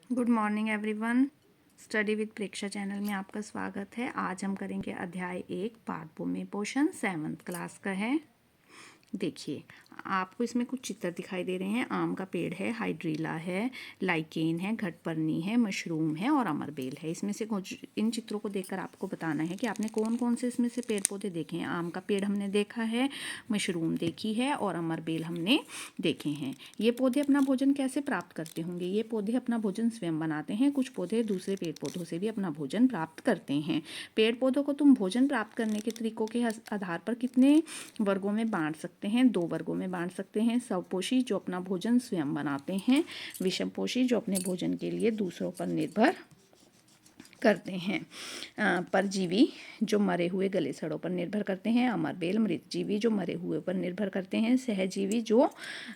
Good morning everyone. Study with Preksha channel में आपका स्वागत है। आज हम करेंगे अध्याय 1 पार्ट भूमि पोषण 7th क्लास का है। देखिए, आपको इसमें कुछ चित्र दिखाई दे रहे हैं। आम का पेड़ है, हाइड्रीला है, लाइकेन है, घटपर्णी है, मशरूम है और अमरबेल है। इसमें से कुछ इन चित्रों को देखकर आपको बताना है कि आपने कौन कौन से इसमें से पेड़ पौधे देखे हैं। आम का पेड़ हमने देखा है, मशरूम देखी है और अमरबेल हमने देखे हैं। ये पौधे अपना भोजन कैसे प्राप्त करते होंगे? ये पौधे अपना भोजन स्वयं बनाते हैं। कुछ पौधे दूसरे पेड़ पौधों से भी अपना भोजन प्राप्त करते हैं। पेड़ पौधों को तुम भोजन प्राप्त करने के तरीकों के आधार पर कितने वर्गों में बांट सकते हैं? 2 वर्गों में बांट सकते हैं। स्वपोषी जो अपना भोजन स्वयं बनाते हैं, विषमपोषी जो अपने भोजन के लिए दूसरों पर निर्भर करते हैं। परजीवी जो मरे हुए गले सड़ों पर निर्भर करते हैं। अमरबेल मृतजीवी जो मरे हुए पर निर्भर करते हैं। सहजीवी जो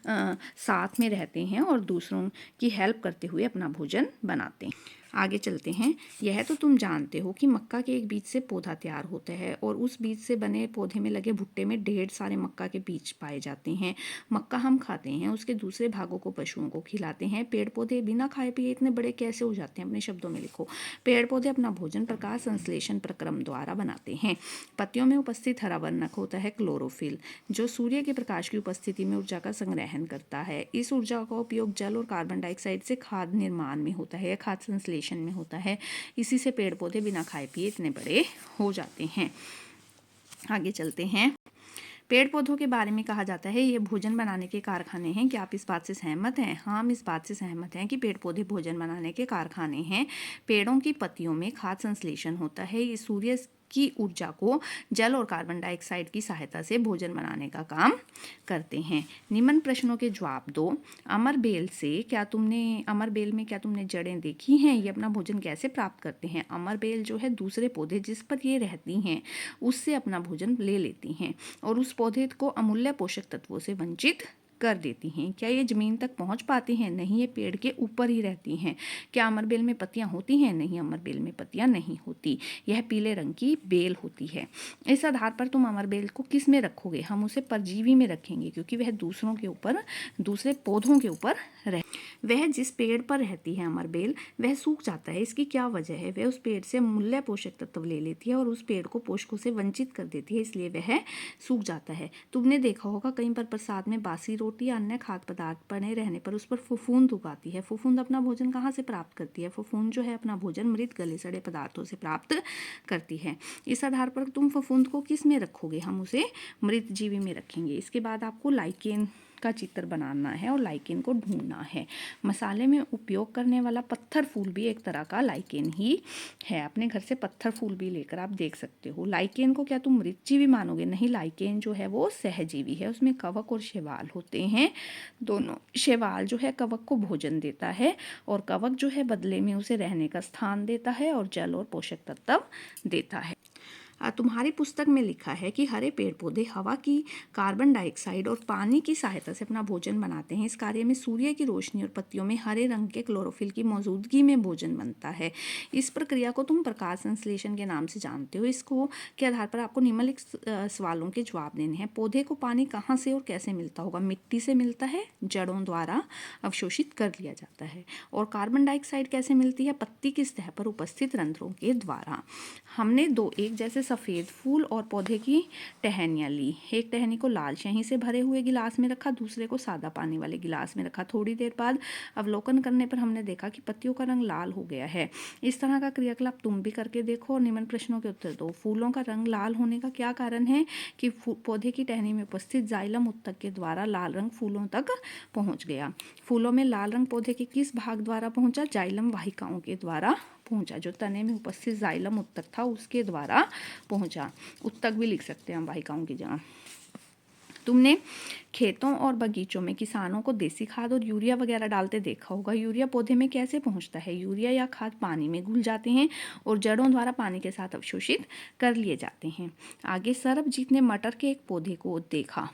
साथ में रहते हैं और दूसरों की हेल्प करते हुए अपना भोजन बनाते हैं। आगे चलते हैं। यह तो तुम जानते हो कि मक्का के एक बीज से पौधा तैयार होता है और उस बीज से बने पौधे में लगे भुट्टे में ढेर सारे मक्का के बीज पाए जाते हैं। मक्का हम खाते हैं, उसके दूसरे भागों को पशुओं को खिलाते हैं। पेड़ पौधे बिना खाए पिए इतने बड़े कैसे हो जाते हैं? अपने शब्दों में लिखो। पेड़ पौधे अपना भोजन प्रकाश संश्लेषण प्रक्रम द्वारा बनाते हैं। पत्तियों में उपस्थित हरा वर्णक होता है क्लोरोफिल, जो सूर्य के प्रकाश की उपस्थिति में ऊर्जा का संग्रहण करता है। इस ऊर्जा का उपयोग जल और कार्बन डाइऑक्साइड से खाद्य निर्माण में होता है, खाद्य संश्लेषण में होता है। इसी से पेड़ पौधे बिना खाए पिए इतने बड़े हो जाते हैं। आगे चलते हैं। पेड़ पौधों के बारे में कहा जाता है ये भोजन बनाने के कारखाने हैं। क्या आप इस बात से सहमत हैं? हाँ, हम इस बात से सहमत हैं कि पेड़ पौधे भोजन बनाने के कारखाने हैं। पेड़ों की पत्तियों में खाद्य संश्लेषण होता है। ये सूर्य की ऊर्जा को जल और कार्बन डाइऑक्साइड की सहायता से भोजन बनाने का काम करते हैं। निम्न प्रश्नों के जवाब दो। अमरबेल में क्या तुमने जड़ें देखी हैं? ये अपना भोजन कैसे प्राप्त करते हैं? अमरबेल जो है दूसरे पौधे जिस पर ये रहती हैं उससे अपना भोजन ले लेती हैं और उस पौधे को अमूल्य पोषक तत्वों से वंचित कर देती हैं। क्या ये जमीन तक पहुंच पाती हैं? नहीं, ये पेड़ के ऊपर ही रहती हैं। क्या अमरबेल में पत्तियां होती हैं? नहीं, अमरबेल में पत्तियां नहीं होती। यह पीले रंग की बेल होती है। इस आधार पर तुम अमरबेल को किस में रखोगे? हम उसे परजीवी में रखेंगे, क्योंकि वह दूसरे पौधों के ऊपर वह जिस पेड़ पर रहती है अमरबेल, वह सूख जाता है। इसकी क्या वजह है? वह उस पेड़ से मूल्य पोषक तत्व ले लेती है और उस पेड़ को पोषकों से वंचित कर देती है, इसलिए वह सूख जाता है। तुमने देखा होगा कहीं पर प्रसाद में बासी रोटी या अन्य खाद्य पदार्थ पड़े रहने पर उस पर फफूंद उगाती है। फफूंद अपना भोजन कहाँ से प्राप्त करती है? फफूंद जो है अपना भोजन मृत गले सड़े पदार्थों से प्राप्त करती है। इस आधार पर तुम फफूंद को किस में रखोगे? हम उसे मृत जीवी में रखेंगे। इसके बाद आपको लाइकेन का चित्र बनाना है और लाइकेन को ढूंढना है। मसाले में उपयोग करने वाला पत्थर फूल भी एक तरह का लाइकेन ही है। अपने घर से पत्थर फूल भी लेकर आप देख सकते हो। लाइकेन को क्या तुम मृतजीवी मानोगे? नहीं, लाइकेन जो है वो सहजीवी है। उसमें कवक और शैवाल होते हैं दोनों। शैवाल जो है कवक को भोजन देता है और कवक जो है बदले में उसे रहने का स्थान देता है और जल और पोषक तत्व देता है। तुम्हारी पुस्तक में लिखा है कि हरे पेड़ पौधे हवा की कार्बन डाइऑक्साइड और पानी की सहायता से अपना भोजन बनाते हैं। इस कार्य में सूर्य की रोशनी और पत्तियों में हरे रंग के क्लोरोफिल की मौजूदगी में भोजन बनता है। इस प्रक्रिया को तुम प्रकाश संश्लेषण के नाम से जानते हो। इसको के आधार पर आपको निम्नलिखित सवालों के जवाब देने हैं। पौधे को पानी कहाँ से और कैसे मिलता होगा? मिट्टी से मिलता है, जड़ों द्वारा अवशोषित कर लिया जाता है। और कार्बन डाइऑक्साइड कैसे मिलती है? पत्ती की सतह पर उपस्थित रंध्रों के द्वारा। हमने दो एक जैसे सफ़ेद फूल और पौधे की टहनियाँ ली। एक टहनी को लाल शहद से भरे हुए गिलास में रखा, दूसरे को सादा पानी वाले गिलास में रखा। थोड़ी देर बाद अवलोकन करने पर हमने देखा कि पत्तियों का रंग लाल हो गया है। इस तरह का क्रियाकलाप तुम भी करके देखो और निम्न प्रश्नों के उत्तर दो। फूलों का रंग लाल होने का क्या कारण है? कि पौधे की टहनी में उपस्थित जाइलम उत्तक के द्वारा लाल रंग फूलों तक पहुँच गया। फूलों में लाल रंग पौधे के किस भाग द्वारा पहुँचा? जाइलम वाहिकाओं के द्वारा पहुंचा। जो तने में उपस्थित जाइलम उत्तक था उसके द्वारा पहुंचा। उत्तक भी लिख सकते हैं हम वाहिकाओं की जगह। तुमने खेतों और बगीचों में किसानों को देसी खाद और यूरिया वगैरह डालते देखा होगा। यूरिया पौधे में कैसे पहुंचता है? यूरिया या खाद पानी में घुल जाते हैं और जड़ों द्वारा पानी के साथ अवशोषित कर लिए जाते हैं। आगे सरबजीत ने मटर के एक पौधे को देखा।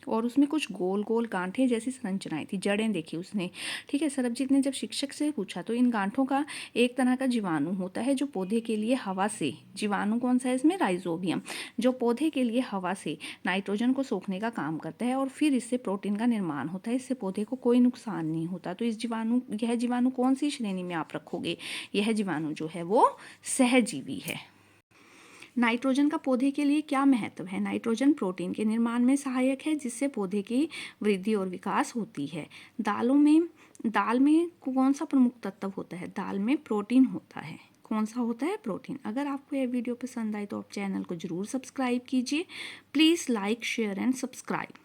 और उसमें कुछ गोल गोल गांठें जैसी संरचनाएं थी, जड़ें देखी उसने। ठीक है, सरबजीत ने जब शिक्षक से पूछा तो इन गांठों का एक तरह का जीवाणु होता है जो पौधे के लिए हवा से, जीवाणु कौन सा है इसमें, राइजोबियम, जो पौधे के लिए हवा से नाइट्रोजन को सोखने का काम करता है और फिर इससे प्रोटीन का निर्माण होता है, इससे पौधे को कोई नुकसान नहीं होता। तो यह जीवाणु कौन सी श्रेणी में आप रखोगे, यह जीवाणु जो है वो सहजीवी है। नाइट्रोजन का पौधे के लिए क्या महत्व है? नाइट्रोजन प्रोटीन के निर्माण में सहायक है जिससे पौधे की वृद्धि और विकास होती है। दाल में कौन सा प्रमुख तत्व होता है? दाल में प्रोटीन होता है। कौन सा होता है? प्रोटीन। अगर आपको यह वीडियो पसंद आए तो आप चैनल को जरूर सब्सक्राइब कीजिए। Please like, share and subscribe.